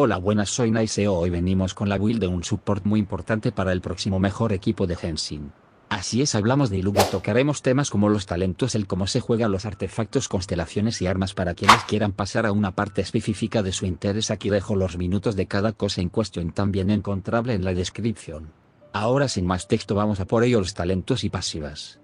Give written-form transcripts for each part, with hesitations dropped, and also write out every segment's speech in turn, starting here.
Hola, buenas, soy Naiseo. Hoy venimos con la build de un support muy importante para el próximo mejor equipo de Genshin. Así es, hablamos de Iluga, tocaremos temas como los talentos, el cómo se juegan los artefactos, constelaciones y armas para quienes quieran pasar a una parte específica de su interés. Aquí dejo los minutos de cada cosa en cuestión, también encontrable en la descripción. Ahora sin más texto vamos a por ello, los talentos y pasivas.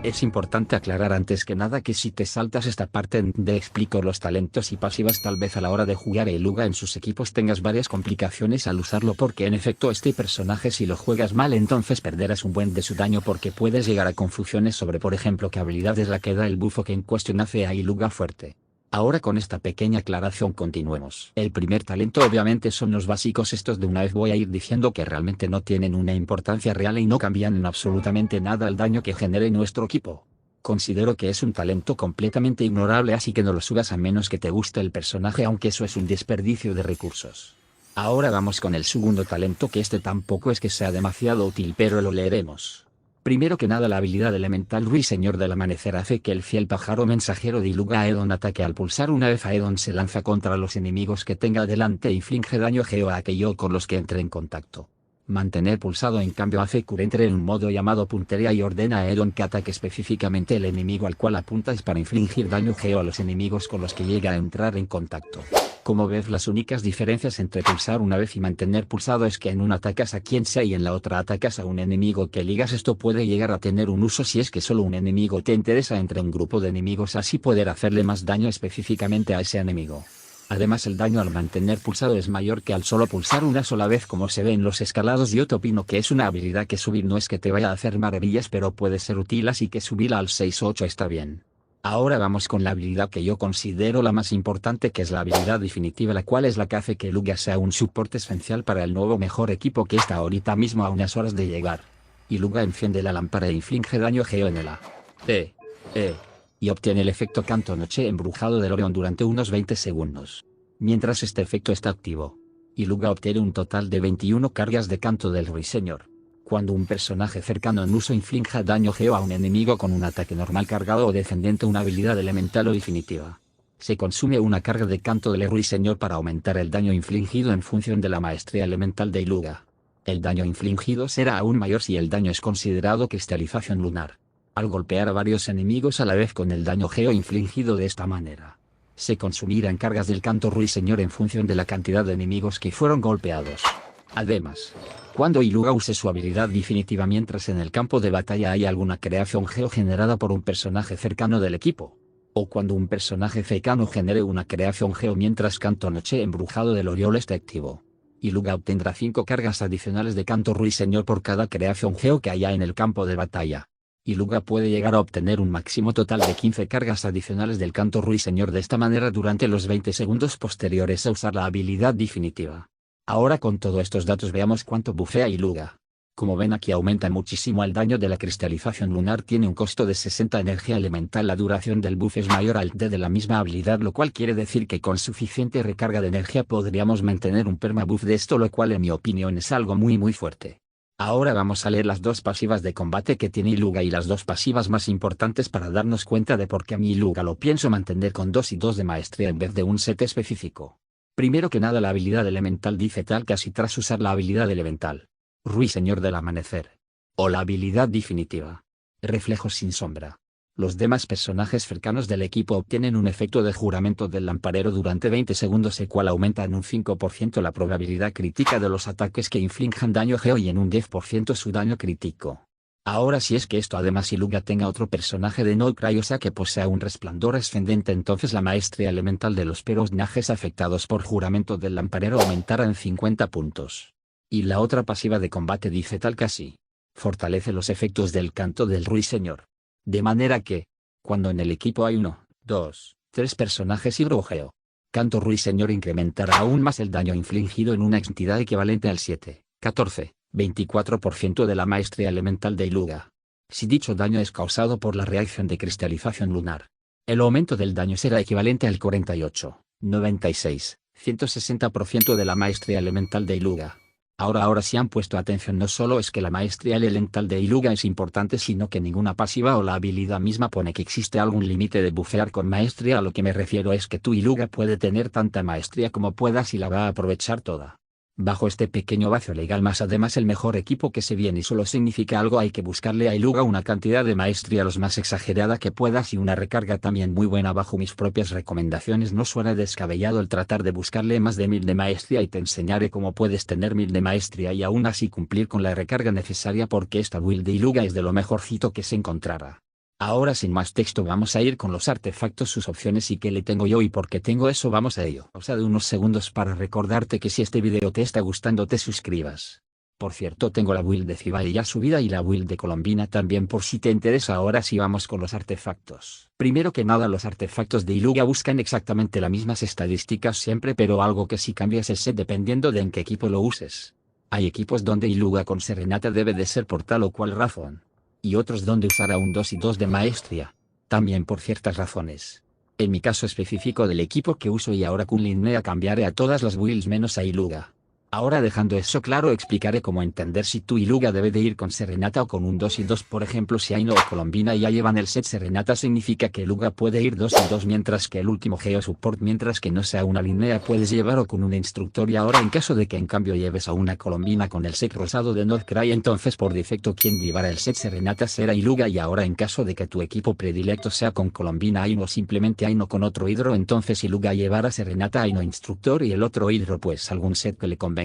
Es importante aclarar antes que nada que si te saltas esta parte donde explico los talentos y pasivas, tal vez a la hora de jugar a Iluga en sus equipos tengas varias complicaciones al usarlo, porque en efecto este personaje, si lo juegas mal, entonces perderás un buen de su daño, porque puedes llegar a confusiones sobre, por ejemplo, qué habilidad es la que da el bufo que en cuestión hace a Iluga fuerte. Ahora con esta pequeña aclaración continuemos. El primer talento obviamente son los básicos. Estos de una vez voy a ir diciendo que realmente no tienen una importancia real y no cambian en absolutamente nada el daño que genere nuestro equipo. Considero que es un talento completamente ignorable, así que no lo subas a menos que te guste el personaje, aunque eso es un desperdicio de recursos. Ahora vamos con el segundo talento, que este tampoco es que sea demasiado útil, pero lo leeremos. Primero que nada, la habilidad elemental Ruiseñor del Amanecer hace que el fiel pájaro mensajero de Iluga Aedon ataque. Al pulsar una vez, Aedon se lanza contra los enemigos que tenga delante e inflige daño geo a aquello con los que entre en contacto. Mantener pulsado en cambio hace que entre en un modo llamado puntería y ordena a Aedon que ataque específicamente el enemigo al cual apunta, es para infligir daño geo a los enemigos con los que llega a entrar en contacto. Como ves, las únicas diferencias entre pulsar una vez y mantener pulsado es que en una atacas a quien sea y en la otra atacas a un enemigo que ligas. Esto puede llegar a tener un uso si es que solo un enemigo te interesa entre un grupo de enemigos, así poder hacerle más daño específicamente a ese enemigo. Además, el daño al mantener pulsado es mayor que al solo pulsar una sola vez, como se ve en los escalados. Yo te opino que es una habilidad que subir no es que te vaya a hacer maravillas, pero puede ser útil, así que subirla al 6 o 8 está bien. Ahora vamos con la habilidad que yo considero la más importante, que es la habilidad definitiva, la cual es la que hace que Iluga sea un soporte esencial para el nuevo mejor equipo que está ahorita mismo a unas horas de llegar. Iluga enciende la lámpara e inflige daño geo en el A, P, E, y obtiene el efecto Canto Noche Embrujado del Orión durante unos 20 segundos. Mientras este efecto está activo, Iluga obtiene un total de 21 cargas de Canto del Ruiseñor. Cuando un personaje cercano en uso inflige daño geo a un enemigo con un ataque normal, cargado o descendente, una habilidad elemental o definitiva, se consume una carga de Canto del Ruiseñor para aumentar el daño infligido en función de la maestría elemental de Iluga. El daño infligido será aún mayor si el daño es considerado cristalización lunar. Al golpear a varios enemigos a la vez con el daño geo infligido de esta manera, se consumirán cargas del Canto Ruiseñor en función de la cantidad de enemigos que fueron golpeados. Además, cuando Iluga use su habilidad definitiva mientras en el campo de batalla hay alguna creación geo generada por un personaje cercano del equipo, o cuando un personaje cercano genere una creación geo mientras Canto Noche Embrujado del Oriol esté activo, Iluga obtendrá 5 cargas adicionales de Canto Ruiseñor por cada creación geo que haya en el campo de batalla. Iluga puede llegar a obtener un máximo total de 15 cargas adicionales del Canto Ruiseñor de esta manera durante los 20 segundos posteriores a usar la habilidad definitiva. Ahora, con todos estos datos, veamos cuánto bufea Iluga. Como ven, aquí aumenta muchísimo el daño de la cristalización lunar, tiene un costo de 60 energía elemental, la duración del buff es mayor al de la misma habilidad, lo cual quiere decir que con suficiente recarga de energía podríamos mantener un permabuff de esto, lo cual en mi opinión es algo muy fuerte. Ahora vamos a leer las dos pasivas de combate que tiene Iluga y las dos pasivas más importantes para darnos cuenta de por qué a mi Iluga lo pienso mantener con 2 y 2 de maestría en vez de un set específico. Primero que nada, la habilidad elemental dice tal casi tras usar la habilidad elemental Ruiseñor del Amanecer, o la habilidad definitiva Reflejos sin sombra. Los demás personajes cercanos del equipo obtienen un efecto de juramento del lamparero durante 20 segundos, el cual aumenta en un 5% la probabilidad crítica de los ataques que inflijan daño geo y en un 10% su daño crítico. Ahora, si es que esto además Iluga tenga otro personaje de No Cry, o sea que posea un resplandor ascendente, entonces la maestría elemental de los personajes afectados por juramento del lamparero aumentará en 50 puntos. Y la otra pasiva de combate dice tal casi: fortalece los efectos del Canto del Ruiseñor. De manera que, cuando en el equipo hay 1, 2, 3 personajes hidrogeo, Canto Ruiseñor incrementará aún más el daño infligido en una entidad equivalente al 7, 14, 24% de la maestría elemental de Iluga. Si dicho daño es causado por la reacción de cristalización lunar, el aumento del daño será equivalente al 48, 96, 160% de la maestría elemental de Iluga. Ahora si han puesto atención, no solo es que la maestría elemental de Iluga es importante, sino que ninguna pasiva o la habilidad misma pone que existe algún límite de bufear con maestría. A lo que me refiero es que tu Iluga puede tener tanta maestría como puedas y la va a aprovechar toda. Bajo este pequeño vacío legal, más además el mejor equipo que se viene y solo significa algo, hay que buscarle a Iluga una cantidad de maestría los más exagerada que puedas y una recarga también muy buena. Bajo mis propias recomendaciones no suena descabellado el tratar de buscarle más de 1000 de maestría, y te enseñaré cómo puedes tener 1000 de maestría y aún así cumplir con la recarga necesaria, porque esta build de Iluga es de lo mejorcito que se encontrará. Ahora sin más texto vamos a ir con los artefactos, sus opciones y qué le tengo yo y por qué tengo eso. Vamos a ello. Pausa de unos segundos para recordarte que si este video te está gustando te suscribas. Por cierto, tengo la build de Cibali ya subida y la build de Colombina también por si te interesa. Ahora sí vamos con los artefactos. Primero que nada, los artefactos de Iluga buscan exactamente las mismas estadísticas siempre, pero algo que sí cambia es el set dependiendo de en qué equipo lo uses. Hay equipos donde Iluga con Serenata debe de ser por tal o cual razón, y otros donde usará un 2 y 2 de maestría, también por ciertas razones. En mi caso específico del equipo que uso y ahora con Linnea cambiaré a todas las builds menos a Iluga. Ahora dejando eso claro, explicaré cómo entender si tu Iluga debe de ir con Serenata o con un 2 y 2. Por ejemplo, si Aino o Colombina ya llevan el set Serenata, significa que Iluga puede ir 2 y 2, mientras que el último Geo Support, mientras que no sea una Linnea, puedes llevar o con un instructor. Y ahora en caso de que en cambio lleves a una Colombina con el set rosado de Northcry, entonces por defecto quien llevará el set Serenata será Iluga. Y ahora en caso de que tu equipo predilecto sea con Colombina Aino o simplemente Aino con otro hidro, entonces Iluga llevará Serenata Aino instructor y el otro hidro pues algún set que le convenga.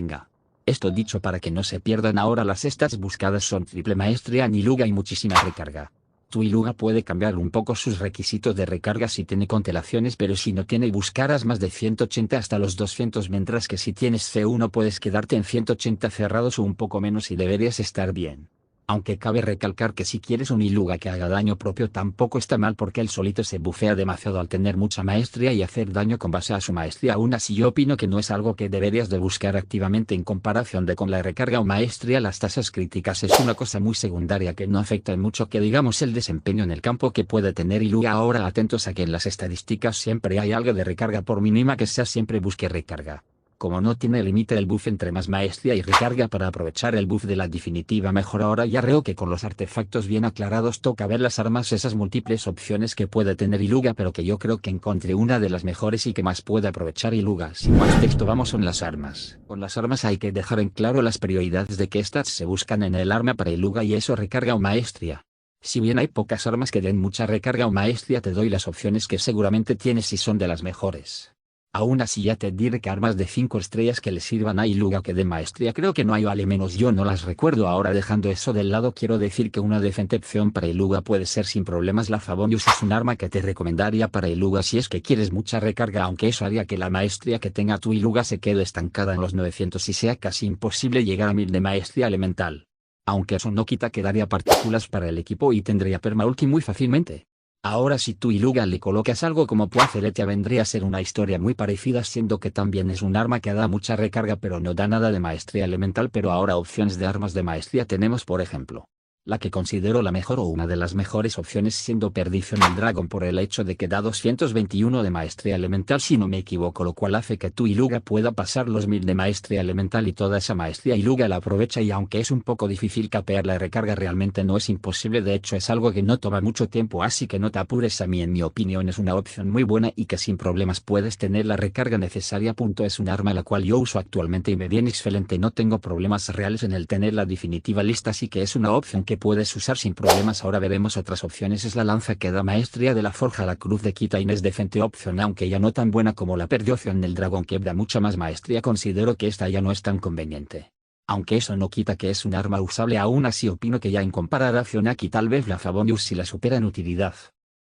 Esto dicho para que no se pierdan. Ahora las stats buscadas son triple maestría en Iluga y muchísima recarga. Tu Iluga puede cambiar un poco sus requisitos de recarga si tiene constelaciones, pero si no tiene buscarás más de 180 hasta los 200, mientras que si tienes C1 puedes quedarte en 180 cerrados o un poco menos y deberías estar bien. Aunque cabe recalcar que si quieres un Iluga que haga daño propio tampoco está mal, porque él solito se bufea demasiado al tener mucha maestría y hacer daño con base a su maestría. Aún así yo opino que no es algo que deberías de buscar activamente en comparación de con la recarga o maestría. Las tasas críticas es una cosa muy secundaria que no afecta en mucho que digamos el desempeño en el campo que puede tener Iluga. Ahora atentos a que en las estadísticas siempre hay algo de recarga, por mínima que sea siempre busque recarga. Como no tiene límite el buff entre más maestría y recarga para aprovechar el buff de la definitiva mejor. Ahora ya creo que con los artefactos bien aclarados toca ver las armas, esas múltiples opciones que puede tener Iluga, pero que yo creo que encontré una de las mejores y que más puede aprovechar Iluga. Sin más texto vamos con las armas. Con las armas hay que dejar en claro las prioridades de qué stats se buscan en el arma para Iluga y eso recarga o maestría. Si bien hay pocas armas que den mucha recarga o maestría, te doy las opciones que seguramente tienes y son de las mejores. Aún así ya te diré que armas de 5 estrellas que le sirvan a Iluga que de maestría creo que no hay, o al menos yo no las recuerdo. Ahora dejando eso del lado, quiero decir que una decente opción para Iluga puede ser sin problemas la Favonius. Es un arma que te recomendaría para Iluga si es que quieres mucha recarga, aunque eso haría que la maestría que tenga tu Iluga se quede estancada en los 900 y sea casi imposible llegar a 1000 de maestría elemental. Aunque eso no quita que daría partículas para el equipo y tendría permaulti muy fácilmente. Ahora si tu Iluga le colocas algo como Poaceletia vendría a ser una historia muy parecida, siendo que también es un arma que da mucha recarga pero no da nada de maestría elemental. Pero ahora opciones de armas de maestría tenemos, por ejemplo, la que considero la mejor o una de las mejores opciones siendo Perdición del Dragón, por el hecho de que da 221 de maestría elemental si no me equivoco, lo cual hace que tu Iluga pueda pasar los 1000 de maestría elemental y toda esa maestría Iluga la aprovecha. Y aunque es un poco difícil capear la recarga, realmente no es imposible, de hecho es algo que no toma mucho tiempo, así que no te apures. A mí en mi opinión es una opción muy buena y que sin problemas puedes tener la recarga necesaria. Es un arma la cual yo uso actualmente y me viene excelente, no tengo problemas reales en el tener la definitiva lista, así que es una opción que puedes usar sin problemas. Ahora veremos otras opciones. Es la lanza que da maestría de la forja, la cruz de Kitain es decente opción, aunque ya no tan buena como la Perdición del Dragón que da mucha más maestría. Considero que esta ya no es tan conveniente. Aunque eso no quita que es un arma usable, aún así opino que ya en comparación aquí tal vez la Favonius si la supera en utilidad.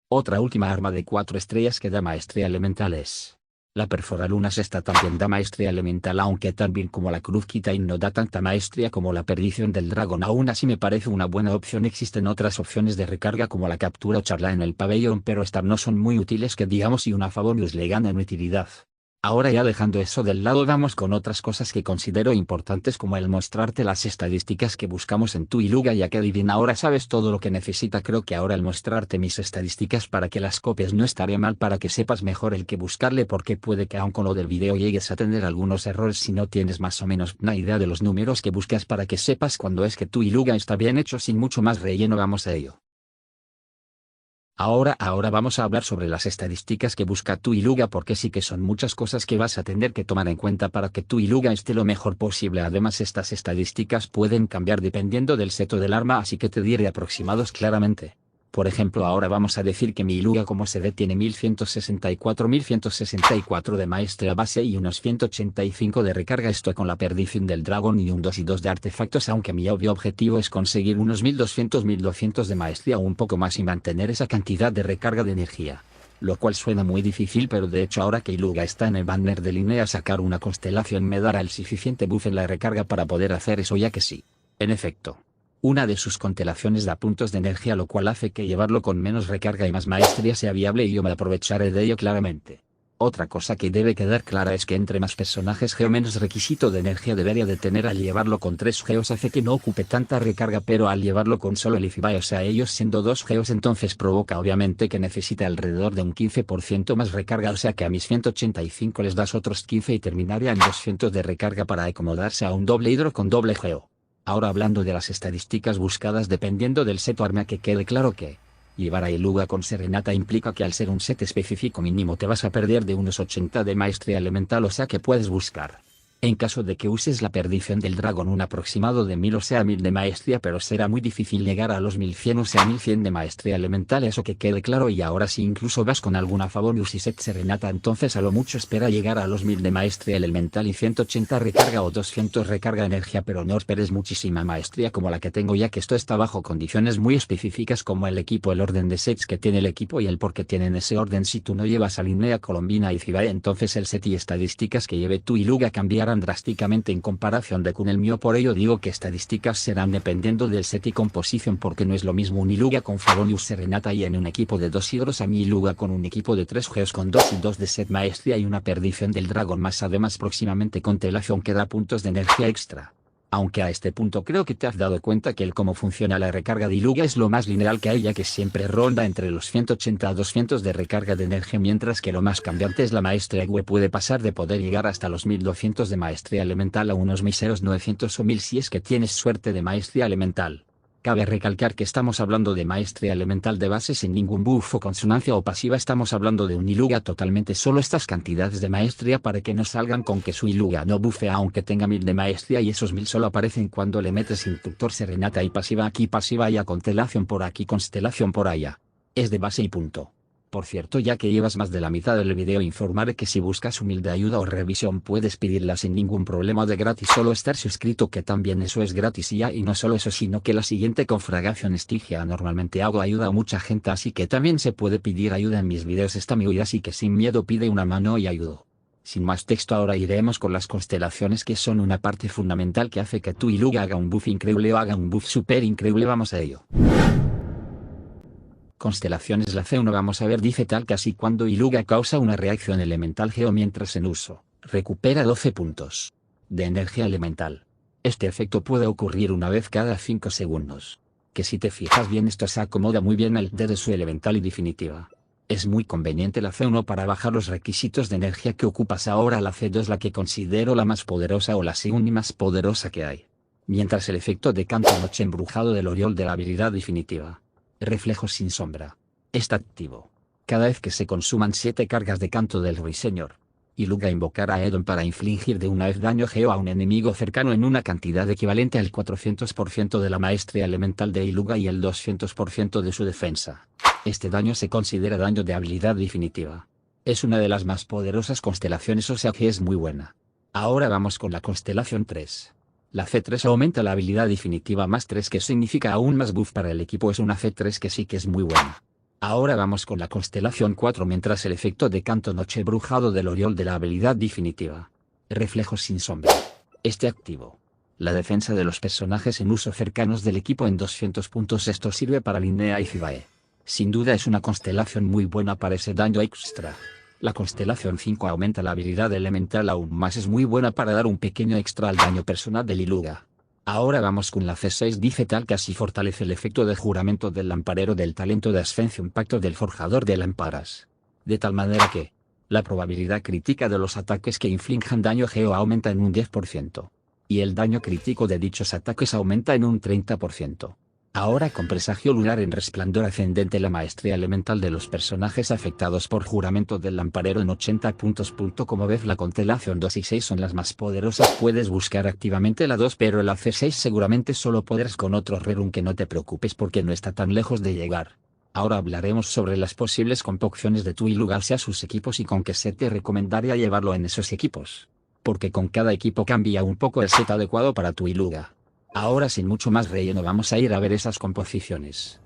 Otra última arma de 4 estrellas que da maestría elemental es la Perforalunas. Esta también da maestría elemental, aunque también como la Cruz Kitain no da tanta maestría como la Perdición del Dragón. Aún así me parece una buena opción. Existen otras opciones de recarga como la Captura o Charla en el Pabellón, pero estas no son muy útiles que digamos y una Favonius le gana en utilidad. Ahora ya dejando eso del lado vamos con otras cosas que considero importantes como el mostrarte las estadísticas que buscamos en tu Iluga ya que adivina ahora sabes todo lo que necesita creo que ahora el mostrarte mis estadísticas para que las copies no estaría mal para que sepas mejor el que buscarle porque puede que aun con lo del video llegues a tener algunos errores si no tienes más o menos una idea de los números que buscas para que sepas cuando es que tu Iluga está bien hecho sin mucho más relleno vamos a ello. Ahora vamos a hablar sobre las estadísticas que busca tu Iluga porque sí que son muchas cosas que vas a tener que tomar en cuenta para que tu Iluga esté lo mejor posible. Además estas estadísticas pueden cambiar dependiendo del seto del arma así que te diré aproximados claramente. Por ejemplo ahora vamos a decir que mi Iluga como se ve tiene 1164 de maestría base y unos 185 de recarga esto con la perdición del dragón y un 2 y 2 de artefactos aunque mi obvio objetivo es conseguir unos 1200 de maestría o un poco más y mantener esa cantidad de recarga de energía. Lo cual suena muy difícil pero de hecho ahora que Iluga está en el banner de línea sacar una constelación me dará el suficiente buff en la recarga para poder hacer eso ya que sí. En efecto. Una de sus constelaciones da puntos de energía lo cual hace que llevarlo con menos recarga y más maestría sea viable y yo me aprovecharé de ello claramente. Otra cosa que debe quedar clara es que entre más personajes geo menos requisito de energía debería de tener al llevarlo con 3 geos hace que no ocupe tanta recarga pero al llevarlo con solo el Ifibai o sea ellos siendo 2 geos entonces provoca obviamente que necesita alrededor de un 15% más recarga o sea que a mis 185 les das otros 15 y terminaría en 200 de recarga para acomodarse a un doble hidro con doble geo. Ahora hablando de las estadísticas buscadas dependiendo del set o arma que quede claro que llevar a Iluga con Serenata implica que al ser un set específico mínimo te vas a perder de unos 80 de maestría elemental o sea que puedes buscar. En caso de que uses la perdición del dragón un aproximado de 1000 o sea 1000 de maestría pero será muy difícil llegar a los 1100 o sea 1100 de maestría elemental eso que quede claro y ahora si incluso vas con alguna Favorius y set Serenata entonces a lo mucho espera llegar a los 1000 de maestría elemental y 180 recarga o 200 recarga energía pero no esperes muchísima maestría como la que tengo ya que esto está bajo condiciones muy específicas como el equipo el orden de sets que tiene el equipo y el por qué tienen ese orden si tú no llevas a Linnea Colombina y Cibae entonces el set y estadísticas que lleve tu Iluga cambiarán drásticamente en comparación de con el mío por ello digo que estadísticas serán dependiendo del set y composición porque no es lo mismo un Iluga con Favonius Serenata y en un equipo de 2 hidros a mi Iluga con un equipo de 3 geos con 2 y 2 de set maestría y una perdición del dragón más además próximamente constelación que da puntos de energía extra. Aunque a este punto creo que te has dado cuenta que el cómo funciona la recarga de Iluga es lo más lineal que hay ya que siempre ronda entre los 180 a 200 de recarga de energía mientras que lo más cambiante es la maestría que puede pasar de poder llegar hasta los 1200 de maestría elemental a unos míseros 900 o 1000 si es que tienes suerte de maestría elemental. Cabe recalcar que estamos hablando de maestría elemental de base sin ningún buff o consonancia o pasiva estamos hablando de un Iluga totalmente solo estas cantidades de maestría para que no salgan con que su Iluga no bufea aunque tenga 1000 de maestría y esos 1000 solo aparecen cuando le metes instructor Serenata y pasiva aquí pasiva y a constelación por aquí constelación por allá. Es de base y punto. Por cierto ya que llevas más de la mitad del video informaré que si buscas humilde ayuda o revisión puedes pedirla sin ningún problema de gratis solo estar suscrito que también eso es gratis y ya y no solo eso sino que la siguiente confragación Estigia normalmente hago ayuda a mucha gente así que también se puede pedir ayuda en mis videos está amigo y así que sin miedo pide una mano y ayudo. Sin más texto ahora iremos con las constelaciones que son una parte fundamental que hace que tu Iluga haga un buff increíble o haga un buff super increíble vamos a ello. Constelaciones la C1 vamos a ver dice tal que así cuando Iluga causa una reacción elemental geo mientras en uso, recupera 12 puntos de energía elemental. Este efecto puede ocurrir una vez cada 5 segundos. Que si te fijas bien esto se acomoda muy bien al D de su elemental y definitiva. Es muy conveniente la C1 para bajar los requisitos de energía que ocupas ahora la C2 la que considero la más poderosa o la segunda más poderosa que hay. Mientras el efecto de canto noche embrujado del Oriol de la habilidad definitiva. Reflejo sin sombra. Está activo. Cada vez que se consuman 7 cargas de canto del Ruiseñor, Iluga invocará a Edon para infligir de una vez daño geo a un enemigo cercano en una cantidad equivalente al 400% de la maestría elemental de Iluga y el 200% de su defensa. Este daño se considera daño de habilidad definitiva. Es una de las más poderosas constelaciones o sea que es muy buena. Ahora vamos con la constelación 3. La C3 aumenta la habilidad definitiva más 3 que significa aún más buff para el equipo es una C3 que sí que es muy buena. Ahora vamos con la constelación 4 mientras el efecto de canto noche brujado del Oriol de la habilidad definitiva. Reflejo sin sombra. Este activo. La defensa de los personajes en uso cercanos del equipo en 200 puntos esto sirve para Linnea y Cibae. Sin duda es una constelación muy buena para ese daño extra. La constelación 5 aumenta la habilidad elemental aún más, es muy buena para dar un pequeño extra al daño personal de Liluga. Ahora vamos con la C6, dice tal que así fortalece el efecto de juramento del lamparero del talento de Ascensión Pacto del Forjador de Lámparas. De tal manera que la probabilidad crítica de los ataques que inflijan daño geo aumenta en un 10%. Y el daño crítico de dichos ataques aumenta en un 30%. Ahora con presagio lunar en resplandor ascendente, la maestría elemental de los personajes afectados por juramento del lamparero en 80 puntos. Como ves, la constelación 2 y 6 son las más poderosas. Puedes buscar activamente la 2, pero la C6 seguramente solo podrás con otro rerun, que no te preocupes porque no está tan lejos de llegar. Ahora hablaremos sobre las posibles composiciones de tu Iluga hacia sus equipos y con qué set te recomendaría llevarlo en esos equipos. Porque con cada equipo cambia un poco el set adecuado para tu Iluga. Ahora sin mucho más relleno vamos a ir a ver esas composiciones.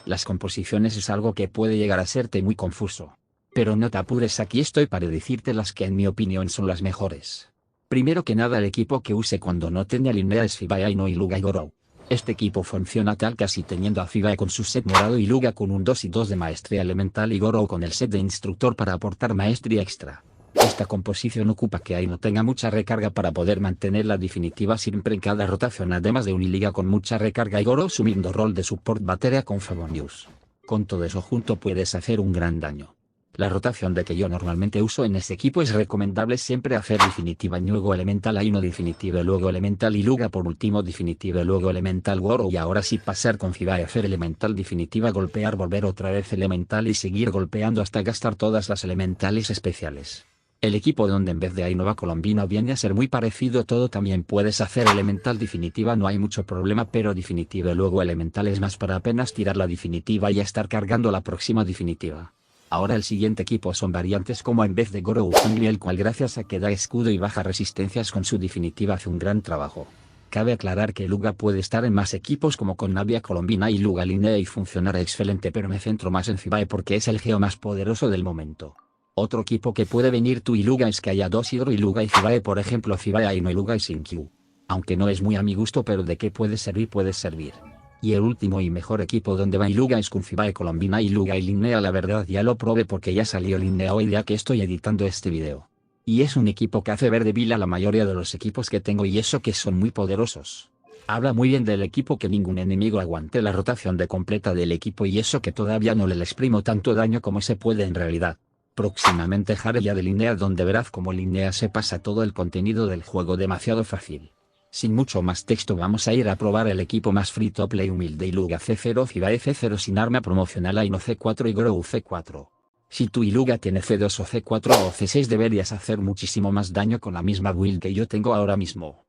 Las composiciones es algo que puede llegar a serte muy confuso. Pero no te apures, aquí estoy para decirte las que en mi opinión son las mejores. Primero que nada, el equipo que use cuando no tenga línea es Fibae, Aino, Iluga y Gorou. Este equipo funciona tal que así teniendo a Fibae con su set morado, Iluga con un 2 y 2 de maestría elemental y Gorou con el set de instructor para aportar maestría extra. Esta composición ocupa que Aino tenga mucha recarga para poder mantener la definitiva siempre en cada rotación, además de un Iluga con mucha recarga y Gorou asumiendo rol de support batería con Favonius. Con todo eso junto puedes hacer un gran daño. La rotación de que yo normalmente uso en este equipo es recomendable siempre hacer definitiva y luego elemental Aino, definitiva y luego elemental Iluga, por último definitiva y luego elemental Gorou, y ahora sí pasar con Fibae, hacer elemental, definitiva, golpear, volver otra vez elemental y seguir golpeando hasta gastar todas las elementales especiales. El equipo donde en vez de Ainova Colombina viene a ser muy parecido todo, también puedes hacer elemental, definitiva, no hay mucho problema, pero definitiva y luego elemental es más para apenas tirar la definitiva y estar cargando la próxima definitiva. Ahora el siguiente equipo son variantes como en vez de Gorou Jungli, el cual gracias a que da escudo y baja resistencias con su definitiva hace un gran trabajo. Cabe aclarar que Iluga puede estar en más equipos como con Navia Colombina y Iluga Linea y funcionará excelente, pero me centro más en Fibae porque es el geo más poderoso del momento. Otro equipo que puede venir tu Iluga es que haya dos Hidro Iluga y Fibae, por ejemplo Fibae, Aino, Iluga y Shinkyu. Aunque no es muy a mi gusto, pero de qué puede servir puede servir. Y el último y mejor equipo donde va Iluga es con Fibae Colombina, Iluga y Linea. La verdad ya lo probé porque ya salió Linea hoy día que estoy editando este video. Y es un equipo que hace ver débil a la mayoría de los equipos que tengo, y eso que son muy poderosos. Habla muy bien del equipo que ningún enemigo aguante la rotación de completa del equipo, y eso que todavía no le exprimo tanto daño como se puede en realidad. Próximamente haré ya de Linea, donde verás como Linea se pasa todo el contenido del juego demasiado fácil. Sin mucho más texto vamos a ir a probar el equipo más free to play humilde Iluga C0, Fibae C0 sin arma promocional, Aino C4 y Gorou C4. Si tu Iluga tiene C2 o C4 o C6 deberías hacer muchísimo más daño con la misma build que yo tengo ahora mismo.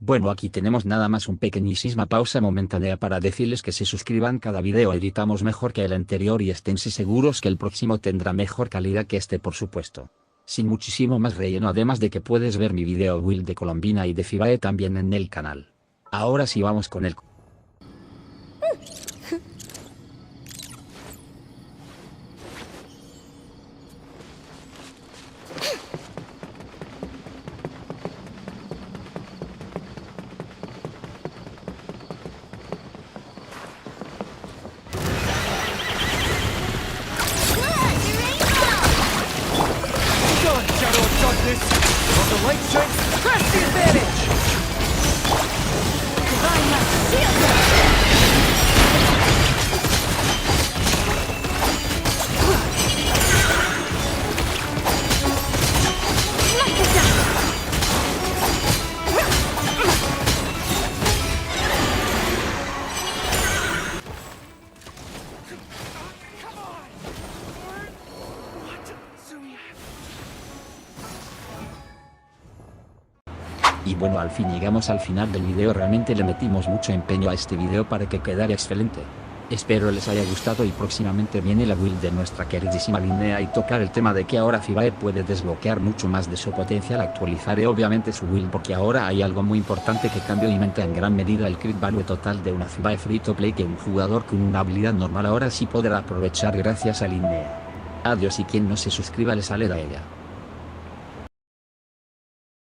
Bueno, aquí tenemos nada más un pequeñísima pausa momentánea para decirles que se suscriban, cada video editamos mejor que el anterior y esténse seguros que el próximo tendrá mejor calidad que este, por supuesto. Sin muchísimo más relleno, además de que puedes ver mi video build de Colombina y de Fibae también en el canal. Ahora sí vamos con el... Y bueno, al fin llegamos al final del video. Realmente le metimos mucho empeño a este video para que quedara excelente. Espero les haya gustado, y próximamente viene la build de nuestra queridísima Linea y tocar el tema de que ahora Fibae puede desbloquear mucho más de su potencial. Actualizaré obviamente su build porque ahora hay algo muy importante que cambió y aumenta en gran medida el crit value total de una Fibae free to play, que un jugador con una habilidad normal ahora sí podrá aprovechar gracias a Linea. Adiós, y quien no se suscriba le sale de ella.